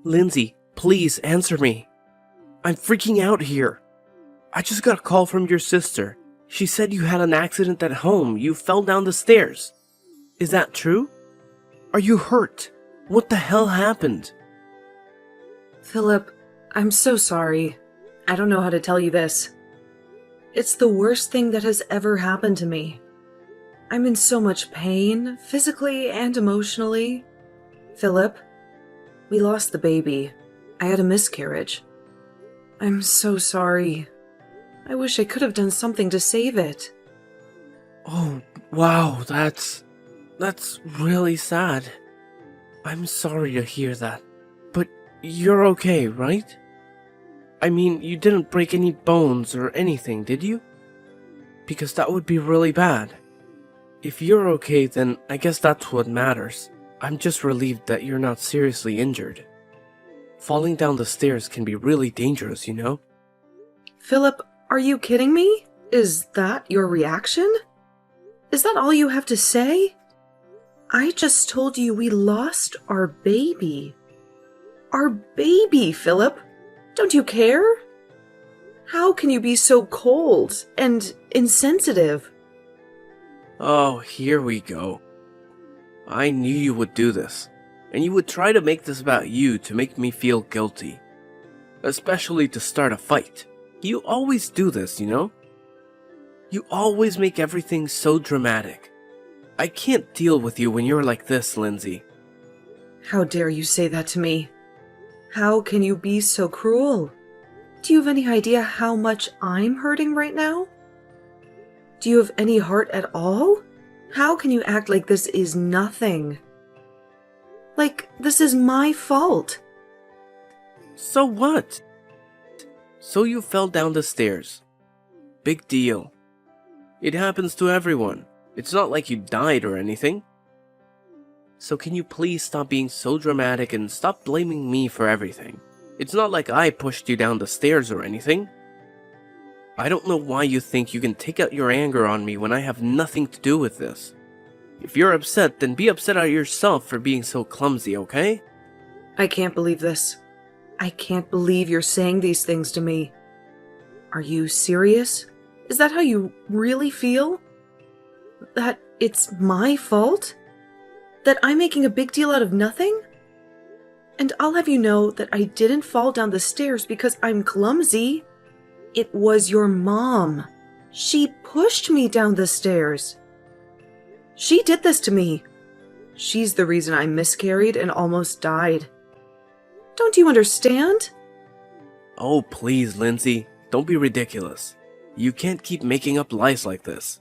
Lindsay, please answer me. I'm freaking out here. I just got a call from your sister. She said you had an accident at home. You fell down the stairs. Is that true? Are you hurt? What the hell happened? Philip, I'm so sorry. I don't know how to tell you this. It's the worst thing that has ever happened to me. I'm in so much pain, physically and emotionally. Philip, we lost the baby. I had a miscarriage. I'm so sorry. I wish I could have done something to save it. Oh, wow, that's really sad. I'm sorry to hear that. But you're okay, right? I mean, you didn't break any bones or anything, did you? Because that would be really bad. If you're okay, then I guess that's what matters. I'm just relieved that you're not seriously injured. Falling down the stairs can be really dangerous, you know? Philip, are you kidding me? Is that your reaction? Is that all you have to say? I just told you we lost our baby. Our baby, Philip. Don't you care? How can you be so cold and insensitive? Oh, here we go. I knew you would do this, and you would try to make this about you to make me feel guilty. Especially to start a fight. You always do this, you know? You always make everything so dramatic. I can't deal with you when you're like this, Lindsay. How dare you say that to me? How can you be so cruel? Do you have any idea how much I'm hurting right now? Do you have any heart at all? How can you act like this is nothing? Like this is my fault? So what? So you fell down the stairs. Big deal. It happens to everyone. It's not like you died or anything. So can you please stop being so dramatic and stop blaming me for everything? It's not like I pushed you down the stairs or anything. I don't know why you think you can take out your anger on me when I have nothing to do with this. If you're upset, then be upset at yourself for being so clumsy, okay? I can't believe this. I can't believe you're saying these things to me. Are you serious? Is that how you really feel? That it's my fault? That I'm making a big deal out of nothing? And I'll have you know that I didn't fall down the stairs because I'm clumsy. It was your mom. She pushed me down the stairs. She did this to me. She's the reason I miscarried and almost died. Don't you understand? Oh, please, Lindsay. Don't be ridiculous. You can't keep making up lies like this.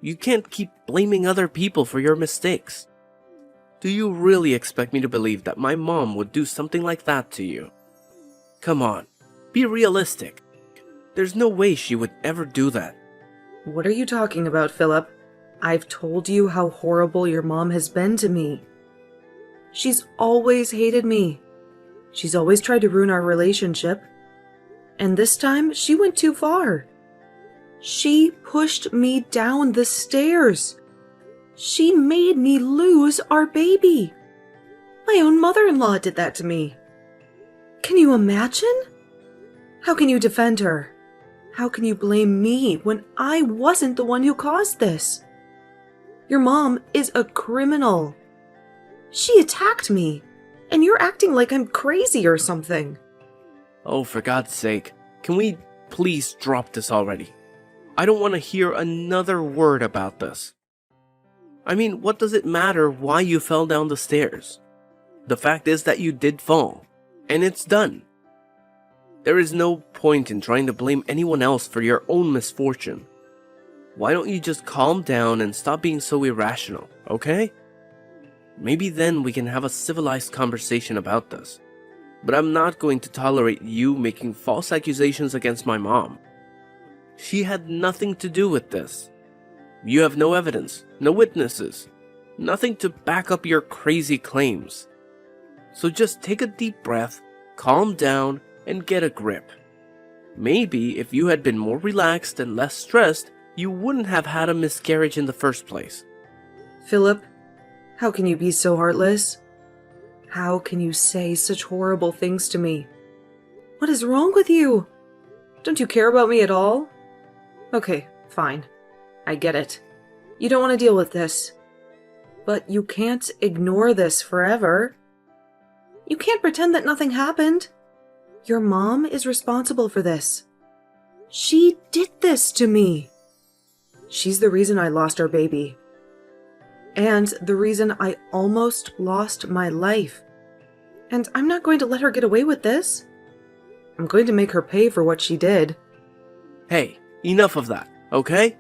You can't keep blaming other people for your mistakes. Do you really expect me to believe that my mom would do something like that to you? Come on, be realistic. There's no way she would ever do that. What are you talking about, Philip? I've told you how horrible your mom has been to me. She's always hated me. She's always tried to ruin our relationship. And this time, she went too far. She pushed me down the stairs. She made me lose our baby. My own mother-in-law did that to me. Can you imagine? How can you defend her? How can you blame me when I wasn't the one who caused this? Your mom is a criminal. She attacked me, and you're acting like I'm crazy or something. Oh, for God's sake, can we please drop this already? I don't want to hear another word about this. I mean, what does it matter why you fell down the stairs? The fact is that you did fall, and it's done. There is no point in trying to blame anyone else for your own misfortune. Why don't you just calm down and stop being so irrational, okay? Maybe then we can have a civilized conversation about this. But I'm not going to tolerate you making false accusations against my mom. She had nothing to do with this. You have no evidence, no witnesses, nothing to back up your crazy claims. So just take a deep breath, calm down, and get a grip. Maybe if you had been more relaxed and less stressed, you wouldn't have had a miscarriage in the first place. Philip, how can you be so heartless? How can you say such horrible things to me? What is wrong with you? Don't you care about me at all? Okay, fine. I get it. You don't want to deal with this. But you can't ignore this forever. You can't pretend that nothing happened. Your mom is responsible for this. She did this to me. She's the reason I lost our baby. And the reason I almost lost my life. And I'm not going to let her get away with this. I'm going to make her pay for what she did. Hey, enough of that, okay?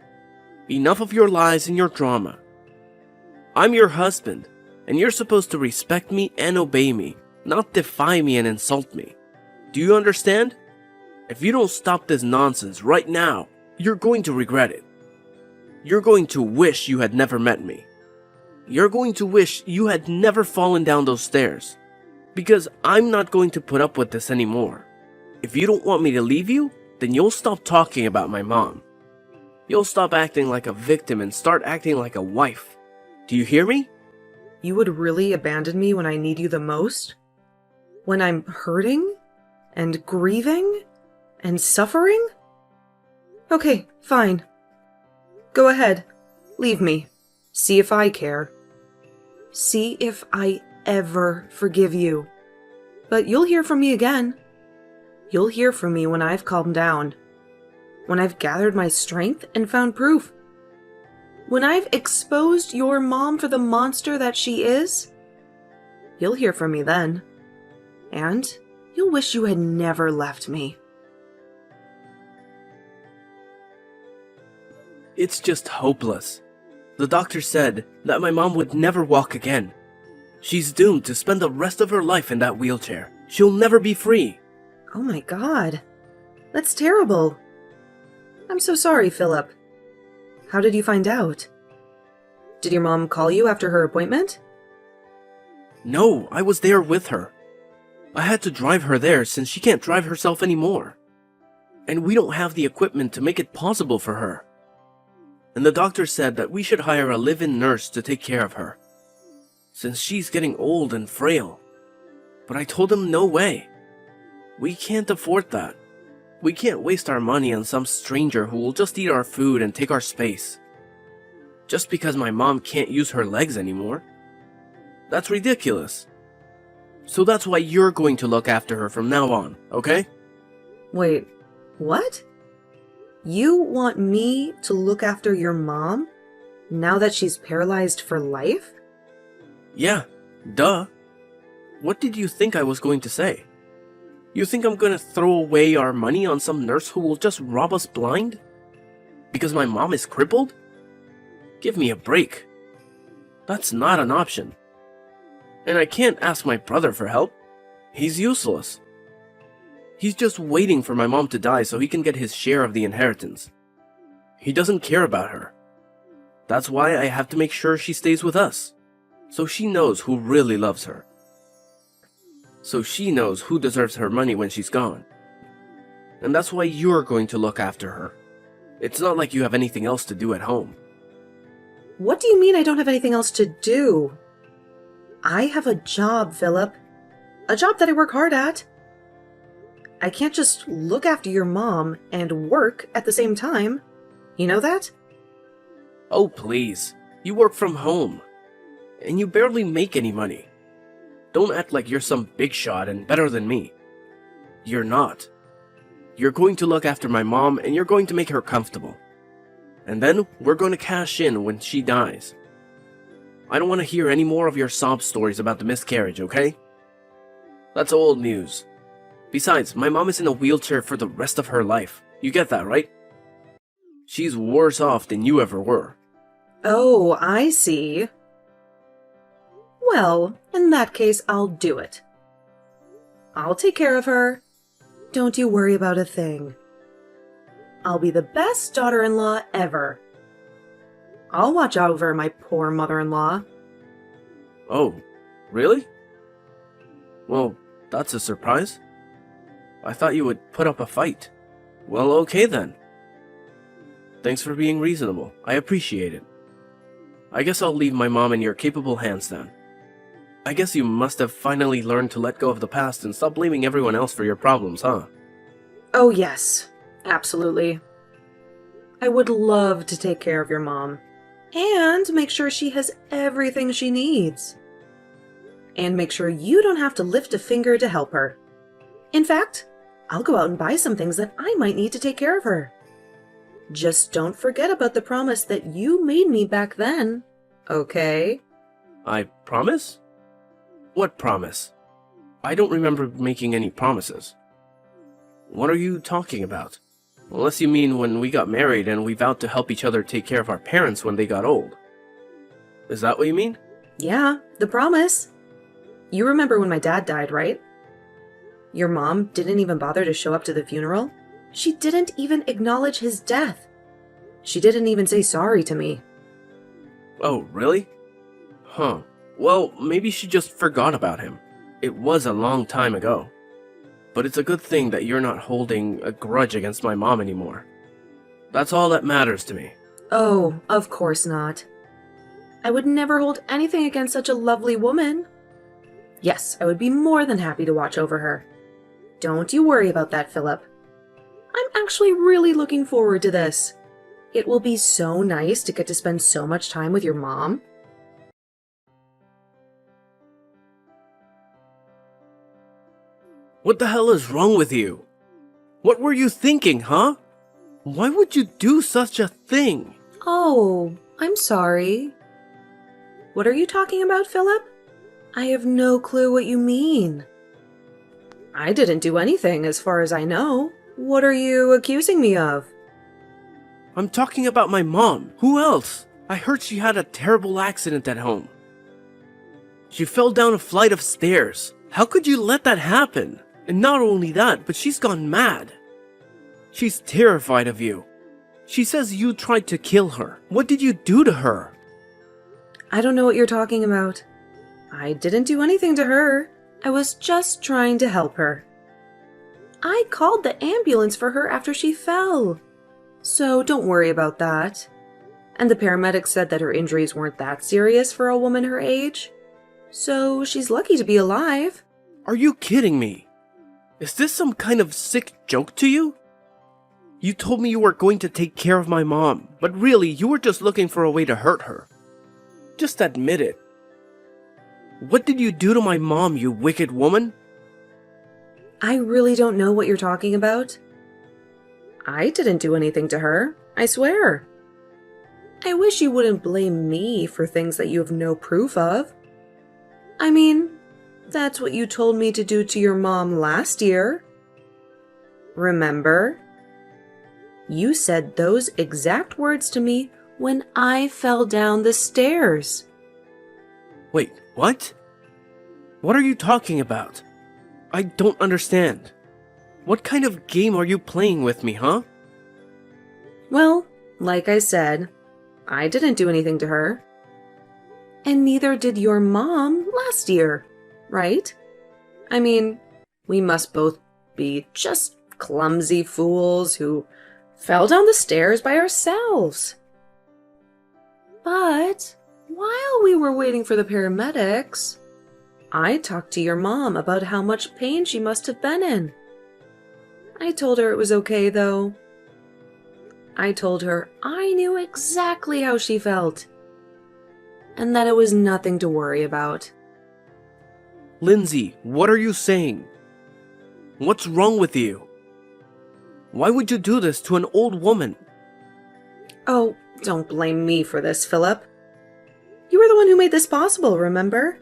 Enough of your lies and your drama. I'm your husband, and you're supposed to respect me and obey me, not defy me and insult me. Do you understand? If you don't stop this nonsense right now, you're going to regret it. You're going to wish you had never met me. You're going to wish you had never fallen down those stairs. Because I'm not going to put up with this anymore. If you don't want me to leave you, then you'll stop talking about my mom. You'll stop acting like a victim and start acting like a wife. Do you hear me? You would really abandon me when I need you the most? When I'm hurting? And grieving? And suffering? Okay, fine. Go ahead. Leave me. See if I care. See if I ever forgive you. But you'll hear from me again. You'll hear from me when I've calmed down. When I've gathered my strength and found proof. When I've exposed your mom for the monster that she is. You'll hear from me then. And you'll wish you had never left me. It's just hopeless. The doctor said that my mom would never walk again. She's doomed to spend the rest of her life in that wheelchair. She'll never be free. Oh my God. That's terrible. I'm so sorry, Philip. How did you find out? Did your mom call you after her appointment? No, I was there with her. I had to drive her there since she can't drive herself anymore. And we don't have the equipment to make it possible for her. And the doctor said that we should hire a live-in nurse to take care of her, since she's getting old and frail. But I told him no way. We can't afford that. We can't waste our money on some stranger who will just eat our food and take our space. Just because my mom can't use her legs anymore. That's ridiculous. So that's why you're going to look after her from now on, okay? Wait, what? You want me to look after your mom now that she's paralyzed for life? Yeah, duh. What did you think I was going to say? You think I'm gonna throw away our money on some nurse who will just rob us blind? Because my mom is crippled? Give me a break. That's not an option. And I can't ask my brother for help. He's useless. He's just waiting for my mom to die so he can get his share of the inheritance. He doesn't care about her. That's why I have to make sure she stays with us, so she knows who really loves her. So she knows who deserves her money when she's gone. And that's why you're going to look after her. It's not like you have anything else to do at home. What do you mean I don't have anything else to do? I have a job, Philip. A job that I work hard at. I can't just look after your mom and work at the same time. You know that? Oh, please. You work from home. And you barely make any money. Don't act like you're some big shot and better than me. You're not. You're going to look after my mom and you're going to make her comfortable. And then we're going to cash in when she dies. I don't want to hear any more of your sob stories about the miscarriage, okay? That's old news. Besides, my mom is in a wheelchair for the rest of her life. You get that, right? She's worse off than you ever were. Oh, I see. Well, in that case, I'll do it. I'll take care of her. Don't you worry about a thing. I'll be the best daughter-in-law ever. I'll watch over my poor mother-in-law. Oh, really? Well, that's a surprise. I thought you would put up a fight. Well, okay then. Thanks for being reasonable. I appreciate it. I guess I'll leave my mom in your capable hands then. I guess you must have finally learned to let go of the past and stop blaming everyone else for your problems, huh? Oh, yes. Absolutely. I would love to take care of your mom. And make sure she has everything she needs. And make sure you don't have to lift a finger to help her. In fact, I'll go out and buy some things that I might need to take care of her. Just don't forget about the promise that you made me back then, okay? I promise? What promise? I don't remember making any promises. What are you talking about? Unless you mean when we got married and we vowed to help each other take care of our parents when they got old. Is that what you mean? Yeah, the promise. You remember when my dad died, right? Your mom didn't even bother to show up to the funeral. She didn't even acknowledge his death. She didn't even say sorry to me. Oh, really? Huh. Well, maybe she just forgot about him. It was a long time ago. But it's a good thing that you're not holding a grudge against my mom anymore. That's all that matters to me. Oh, of course not. I would never hold anything against such a lovely woman. Yes, I would be more than happy to watch over her. Don't you worry about that, Philip. I'm actually really looking forward to this. It will be so nice to get to spend so much time with your mom. What the hell is wrong with you? What were you thinking, huh? Why would you do such a thing? Oh, I'm sorry. What are you talking about, Philip? I have no clue what you mean. I didn't do anything as far as I know. What are you accusing me of? I'm talking about my mom. Who else? I heard she had a terrible accident at home. She fell down a flight of stairs. How could you let that happen? And not only that, but she's gone mad. She's terrified of you. She says you tried to kill her. What did you do to her? I don't know what you're talking about. I didn't do anything to her. I was just trying to help her. I called the ambulance for her after she fell. So don't worry about that. And the paramedics said that her injuries weren't that serious for a woman her age. So she's lucky to be alive. Are you kidding me? Is this some kind of sick joke to you? You told me you were going to take care of my mom, but really you were just looking for a way to hurt her. Just admit it. What did you do to my mom, you wicked woman? I really don't know what you're talking about. I didn't do anything to her, I swear. I wish you wouldn't blame me for things that you have no proof of. I mean, that's what you told me to do to your mom last year. Remember? You said those exact words to me when I fell down the stairs. Wait, what? What are you talking about? I don't understand. What kind of game are you playing with me, huh? Well, like I said, I didn't do anything to her. And neither did your mom last year, right? I mean, we must both be just clumsy fools who fell down the stairs by ourselves. But while we were waiting for the paramedics, I talked to your mom about how much pain she must have been in. I told her it was okay, though. I told her I knew exactly how she felt, and that it was nothing to worry about. Lindsay, what are you saying? What's wrong with you? Why would you do this to an old woman? Oh, don't blame me for this, Philip. You were the one who made this possible, remember?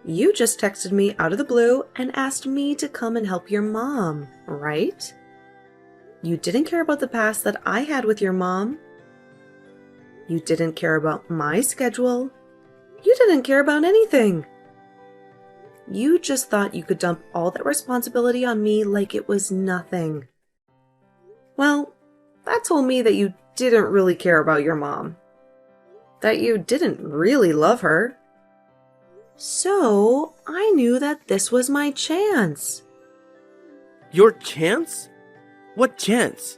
You just texted me out of the blue and asked me to come and help your mom, right? You didn't care about the past that I had with your mom. You didn't care about my schedule. You didn't care about anything. You just thought you could dump all that responsibility on me like it was nothing. Well, that told me that you didn't really care about your mom. That you didn't really love her. So, I knew that this was my chance. Your chance? What chance?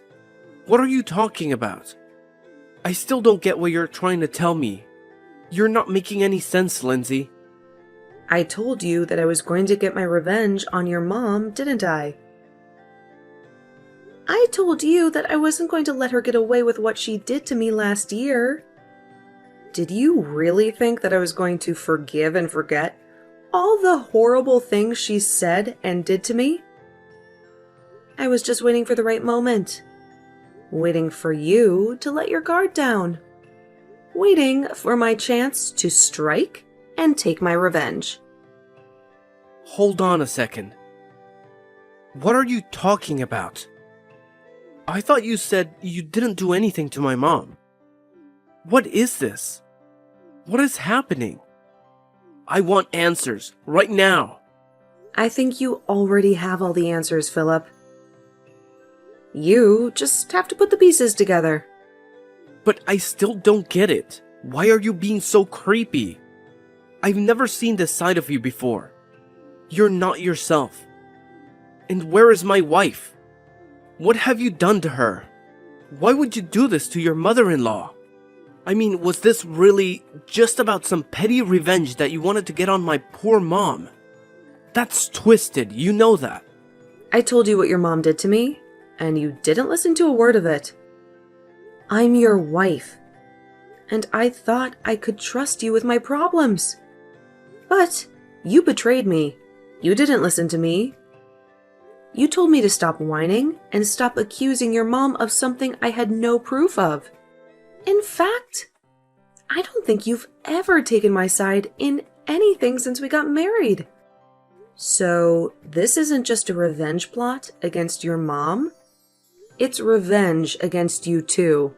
What are you talking about? I still don't get what you're trying to tell me. You're not making any sense, Lindsay. I told you that I was going to get my revenge on your mom, didn't I? I told you that I wasn't going to let her get away with what she did to me last year. Did you really think that I was going to forgive and forget all the horrible things she said and did to me? I was just waiting for the right moment. Waiting for you to let your guard down. Waiting for my chance to strike and take my revenge. Hold on a second. What are you talking about? I thought you said you didn't do anything to my mom. What is this? What is happening? I want answers right now. I think you already have all the answers, Philip. You just have to put the pieces together. But I still don't get it. Why are you being so creepy? I've never seen this side of you before. You're not yourself. And where is my wife? What have you done to her? Why would you do this to your mother-in-law? I mean, was this really just about some petty revenge that you wanted to get on my poor mom? That's twisted, you know that. I told you what your mom did to me, and you didn't listen to a word of it. I'm your wife, and I thought I could trust you with my problems. But you betrayed me. You didn't listen to me. You told me to stop whining and stop accusing your mom of something I had no proof of. In fact, I don't think you've ever taken my side in anything since we got married. So this isn't just a revenge plot against your mom. It's revenge against you too.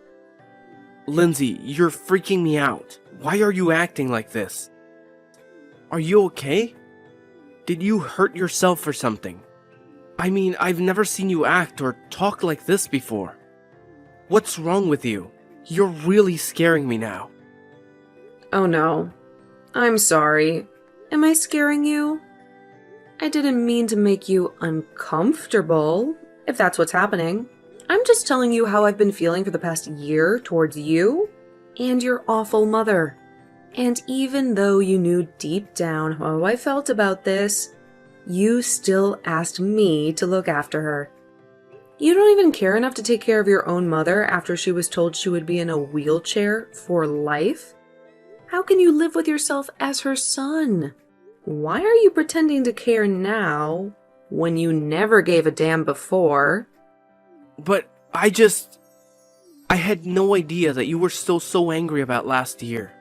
Lindsay, you're freaking me out. Why are you acting like this? Are you okay? Did you hurt yourself or something? I mean, I've never seen you act or talk like this before. What's wrong with you? You're really scaring me now. Oh no. I'm sorry. Am I scaring you? I didn't mean to make you uncomfortable, if that's what's happening. I'm just telling you how I've been feeling for the past year towards you and your awful mother. And even though you knew deep down how I felt about this, you still asked me to look after her. You don't even care enough to take care of your own mother after she was told she would be in a wheelchair for life? How can you live with yourself as her son? Why are you pretending to care now when you never gave a damn before? But I had no idea that you were still so angry about last year.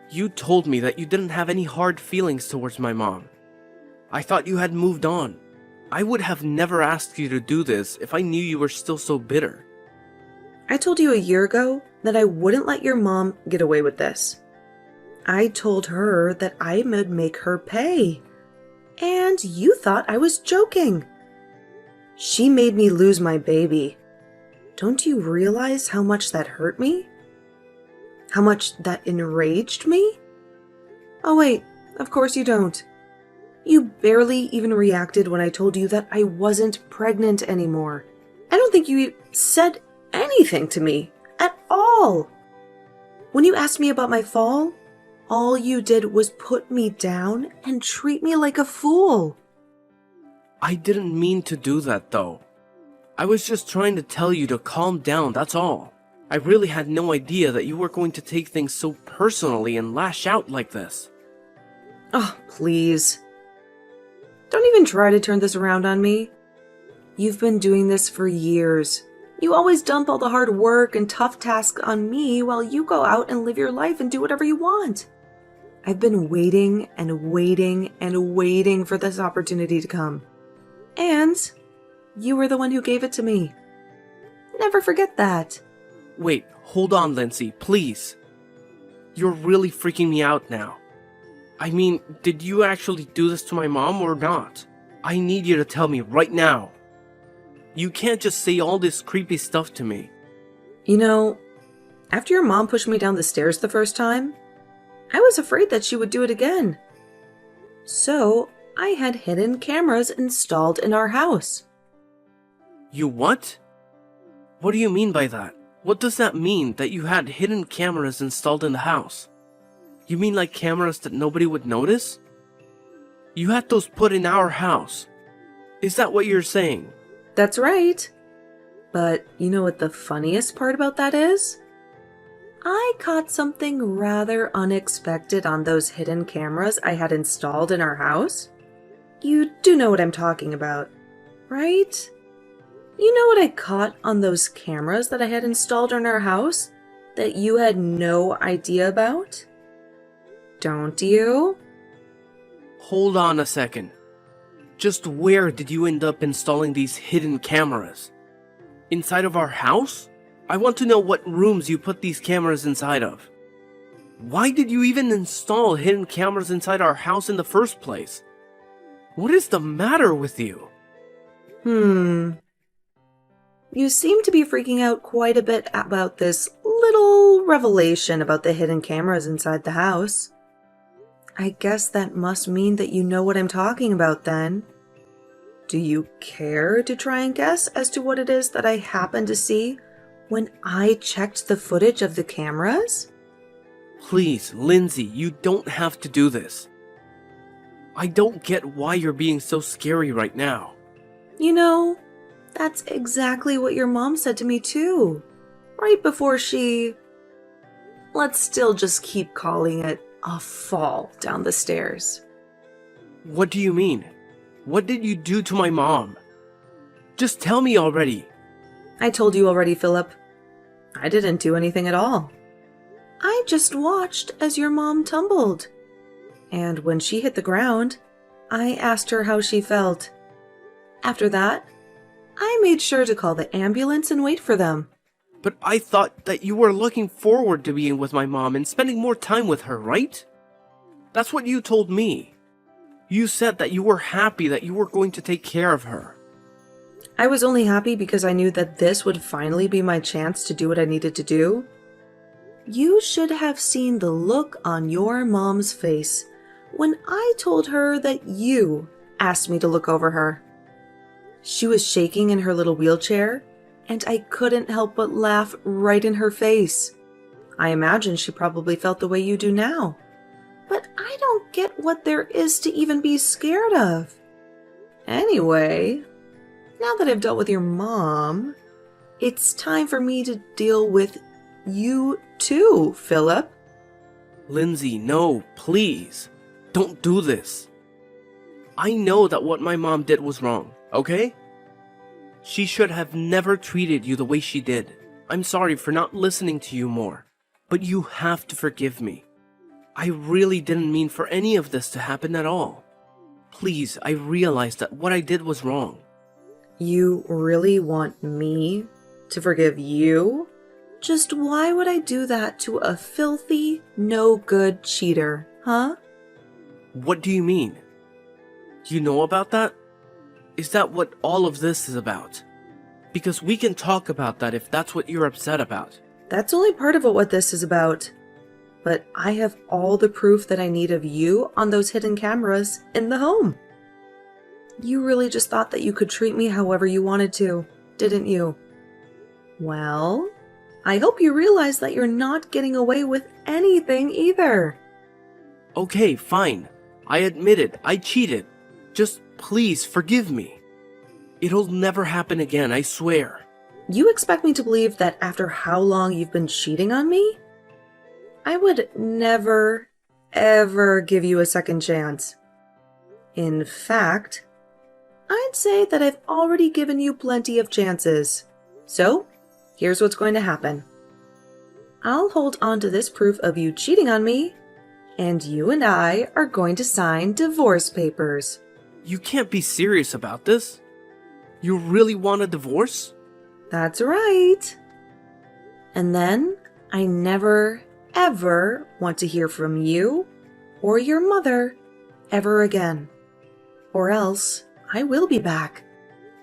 You told me that you didn't have any hard feelings towards my mom. I thought you had moved on. I would have never asked you to do this if I knew you were still so bitter. I told you a year ago that I wouldn't let your mom get away with this. I told her that I would make her pay. And you thought I was joking. She made me lose my baby. Don't you realize how much that hurt me? How much that enraged me? Oh wait, of course you don't. You barely even reacted when I told you that I wasn't pregnant anymore. I don't think you said anything to me at all. When you asked me about my fall, all you did was put me down and treat me like a fool. I didn't mean to do that though. I was just trying to tell you to calm down, that's all. I really had no idea that you were going to take things so personally and lash out like this. Oh, please. Don't even try to turn this around on me. You've been doing this for years. You always dump all the hard work and tough tasks on me while you go out and live your life and do whatever you want. I've been waiting and waiting and waiting for this opportunity to come. And you were the one who gave it to me. Never forget that. Wait, hold on, Lindsay, please. You're really freaking me out now. I mean, did you actually do this to my mom or not? I need you to tell me right now. You can't just say all this creepy stuff to me. You know, after your mom pushed me down the stairs the first time, I was afraid that she would do it again. So, I had hidden cameras installed in our house. You what? What do you mean by that? What does that mean, that you had hidden cameras installed in the house? You mean like cameras that nobody would notice? You had those put in our house. Is that what you're saying? That's right. But you know what the funniest part about that is? I caught something rather unexpected on those hidden cameras I had installed in our house. You do know what I'm talking about, right? You know what I caught on those cameras that I had installed in our house that you had no idea about? Don't you? Hold on a second. Just where did you end up installing these hidden cameras? Inside of our house? I want to know what rooms you put these cameras inside of. Why did you even install hidden cameras inside our house in the first place? What is the matter with you? You seem to be freaking out quite a bit about this little revelation about the hidden cameras inside the house. I guess that must mean that you know what I'm talking about then. Do you care to try and guess as to what it is that I happened to see when I checked the footage of the cameras? Please, Lindsay, you don't have to do this. I don't get why you're being so scary right now. You know, that's exactly what your mom said to me too. Right before she... Let's still just keep calling it a fall down the stairs. What do you mean? What did you do to my mom? Just tell me already. I told you already, Philip. I didn't do anything at all. I just watched as your mom tumbled. And when she hit the ground, I asked her how she felt. After that, I made sure to call the ambulance and wait for them. But I thought that you were looking forward to being with my mom and spending more time with her, right? That's what you told me. You said that you were happy that you were going to take care of her. I was only happy because I knew that this would finally be my chance to do what I needed to do. You should have seen the look on your mom's face when I told her that you asked me to look over her. She was shaking in her little wheelchair, and I couldn't help but laugh right in her face. I imagine she probably felt the way you do now. But I don't get what there is to even be scared of. Anyway, now that I've dealt with your mom, it's time for me to deal with you too, Philip. Lindsay, no, please. Don't do this. I know that what my mom did was wrong, okay? She should have never treated you the way she did. I'm sorry for not listening to you more, but you have to forgive me. I really didn't mean for any of this to happen at all. Please, I realize that what I did was wrong. You really want me to forgive you? Just why would I do that to a filthy, no-good cheater, huh? What do you mean? Do you know about that? Is that what all of this is about? Because we can talk about that if that's what you're upset about. That's only part of what this is about. But I have all the proof that I need of you on those hidden cameras in the home. You really just thought that you could treat me however you wanted to, didn't you? Well, I hope you realize that you're not getting away with anything either. Okay, fine. I admit it. I cheated. Just please forgive me. It'll never happen again, I swear. You expect me to believe that after how long you've been cheating on me? I would never, ever give you a second chance. In fact, I'd say that I've already given you plenty of chances. So, here's what's going to happen. I'll hold on to this proof of you cheating on me, and you and I are going to sign divorce papers. You can't be serious about this. You really want a divorce? That's right. And then I never, ever want to hear from you or your mother ever again. Or else I will be back,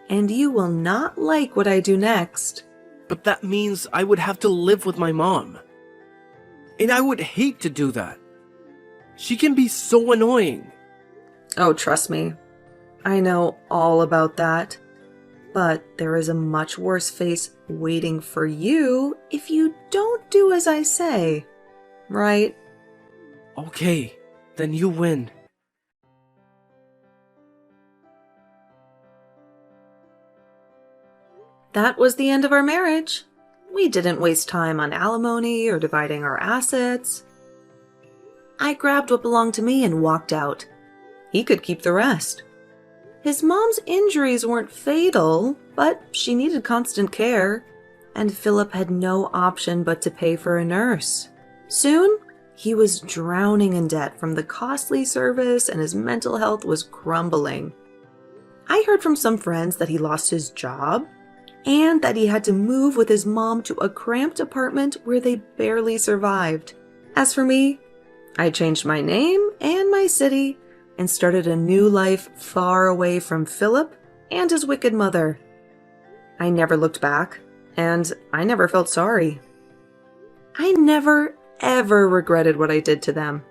and you will not like what I do next. But that means I would have to live with my mom. And I would hate to do that. She can be so annoying. Oh, trust me. I know all about that. But there is a much worse face waiting for you if you don't do as I say. Right? Okay, then you win. That was the end of our marriage. We didn't waste time on alimony or dividing our assets. I grabbed what belonged to me and walked out. He could keep the rest. His mom's injuries weren't fatal, but she needed constant care, and Philip had no option but to pay for a nurse. Soon, he was drowning in debt from the costly service, and his mental health was crumbling. I heard from some friends that he lost his job, and that he had to move with his mom to a cramped apartment where they barely survived. As for me, I changed my name and my city and started a new life far away from Philip and his wicked mother. I never looked back, and I never felt sorry. I never, ever regretted what I did to them.